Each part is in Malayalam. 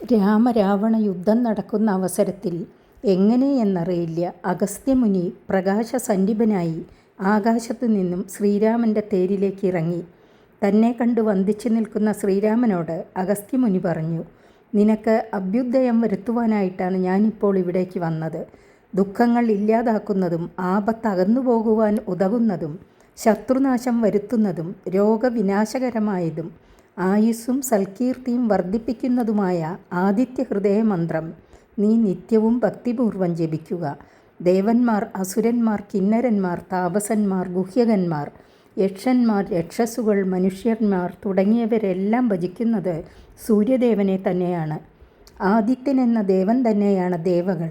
രാമരാവണ യുദ്ധം നടക്കുന്ന അവസരത്തിൽ എങ്ങനെയെന്നറിയില്ല അഗസ്ത്യമുനി പ്രകാശസന്നിഭനായി ആകാശത്തു നിന്നും ശ്രീരാമൻ്റെ തേരിലേക്ക് ഇറങ്ങി. തന്നെ കണ്ട് വന്ദിച്ചു നിൽക്കുന്ന ശ്രീരാമനോട് അഗസ്ത്യമുനി പറഞ്ഞു, നിനക്ക് അഭ്യുദയം വരുത്തുവാനായിട്ടാണ് ഞാനിപ്പോൾ ഇവിടേക്ക് വന്നത്. ദുഃഖങ്ങൾ ഇല്ലാതാക്കുന്നതും ആപത്ത് അകന്നുപോകുവാൻ ഉതകുന്നതും ശത്രുനാശം വരുത്തുന്നതും രോഗവിനാശകരമായതും ആയുസ്സും സൽകീർത്തിയും വർദ്ധിപ്പിക്കുന്നതുമായ ആദിത്യ ഹൃദയമന്ത്രം നീ നിത്യവും ഭക്തിപൂർവം ജപിക്കുക. ദേവന്മാർ, അസുരന്മാർ, കിന്നരന്മാർ, താപസന്മാർ, ഗുഹ്യകന്മാർ, യക്ഷന്മാർ, രക്ഷസുകൾ, മനുഷ്യന്മാർ തുടങ്ങിയവരെല്ലാം ഭജിക്കുന്നത് സൂര്യദേവനെ തന്നെയാണ്. ആദിത്യനെന്ന ദേവൻ തന്നെയാണ് ദേവകൾ.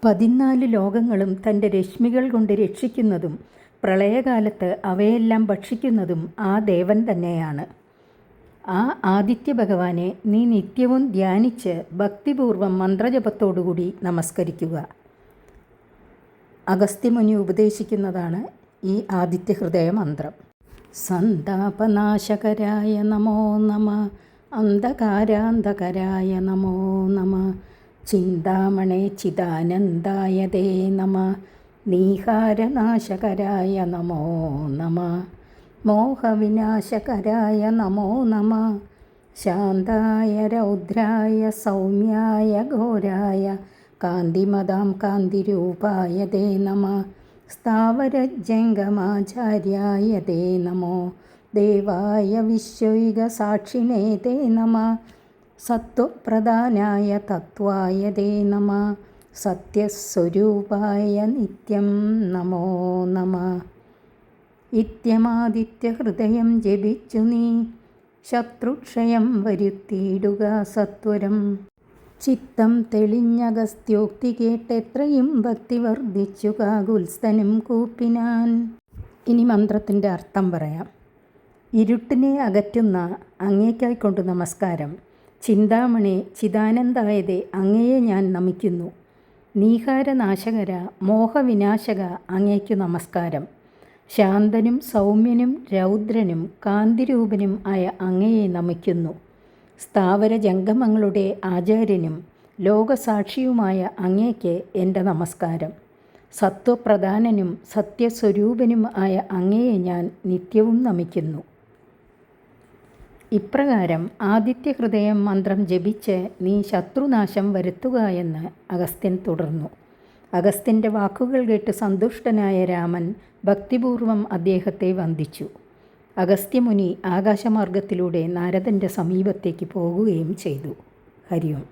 14 ലോകങ്ങളും തൻ്റെ രശ്മികൾ കൊണ്ട് രക്ഷിക്കുന്നതും പ്രളയകാലത്ത് അവയെല്ലാം ഭക്ഷിക്കുന്നതും ആ ദേവൻ തന്നെയാണ്. ആ ആദിത്യ ഭഗവാനെ നീ നിത്യവും ധ്യാനിച്ച് ഭക്തിപൂർവം മന്ത്രജപത്തോടുകൂടി നമസ്കരിക്കുക. അഗസ്ത്യമുനി ഉപദേശിക്കുന്നതാണ് ഈ ആദിത്യ ഹൃദയ മന്ത്രം. സന്താപനാശകരായ നമോ നമ, അന്ധകാരാന്ധകരായ നമോ നമ, ചിന്താമണേ ചിദാനന്ദായ തേ നമ, നീഹാരനാശകരായ നമോ നമ, മോഹവിനാശകരായ നമോ നമ, ശാന്തായ രൗദ്രായ സൗമ്യായ ഘോരായ കാന്തിമതാം കാന്തിരൂപായ തേ നമ, സ്ഥാവരജംഗമാചാര്യായ തേ നമോ, ദേവായ വിശ്വയുഗസാക്ഷിണേ തേ നമ, സത്വപ്രധാനായ തത്വായ തേ നമ, സത്യസ്വരൂപായ നിത്യം നമോ നമ. ഇത്യമാദിത്യഹൃദയം ജപിച്ചു നീ ശത്രുക്ഷയം വരുത്തിയിടുക സത്വരം. ചിത്തം തെളിഞ്ഞഗസ്ത്യോക്തി കേട്ടെത്രയും ഭക്തി വർദ്ധിച്ചു കാകുൽസ്ഥനം കൂപ്പിനാൻ. ഇനി മന്ത്രത്തിൻ്റെ അർത്ഥം പറയാം. ഇരുട്ടിനെ അകറ്റുന്ന അങ്ങേക്കായിക്കൊണ്ട് നമസ്കാരം. ചിന്താമണി ചിദാനന്ദായതേ അങ്ങയെ ഞാൻ നമിക്കുന്നു. നീഹാരനാശകര മോഹവിനാശക അങ്ങേക്കു നമസ്കാരം. ശാന്തനും സൗമ്യനും രൗദ്രനും കാന്തിരൂപനും ആയ അങ്ങയെ നമിക്കുന്നു. സ്ഥാവര ജംഗമങ്ങളുടെ ആചാര്യനും ലോകസാക്ഷിയുമായ അങ്ങേക്ക് എൻ്റെ നമസ്കാരം. സത്വപ്രധാനനും സത്യസ്വരൂപനും ആയ അങ്ങയെ ഞാൻ നിത്യവും നമിക്കുന്നു. ഇപ്രകാരം ആദിത്യ ഹൃദയം മന്ത്രം ജപിച്ച് നീ ശത്രുനാശം വരുത്തുക എന്ന് അഗസ്ത്യൻ തുടർന്നു. അഗസ്ത്യൻ്റെ വാക്കുകൾ കേട്ട് സന്തുഷ്ടനായ രാമൻ ഭക്തിപൂർവം അദ്ദേഹത്തെ വന്ദിച്ചു. അഗസ്ത്യമുനി ആകാശമാർഗത്തിലൂടെ നാരദൻ്റെ സമീപത്തേക്ക് പോകുകയും ചെയ്തു. ഹരി ഓം.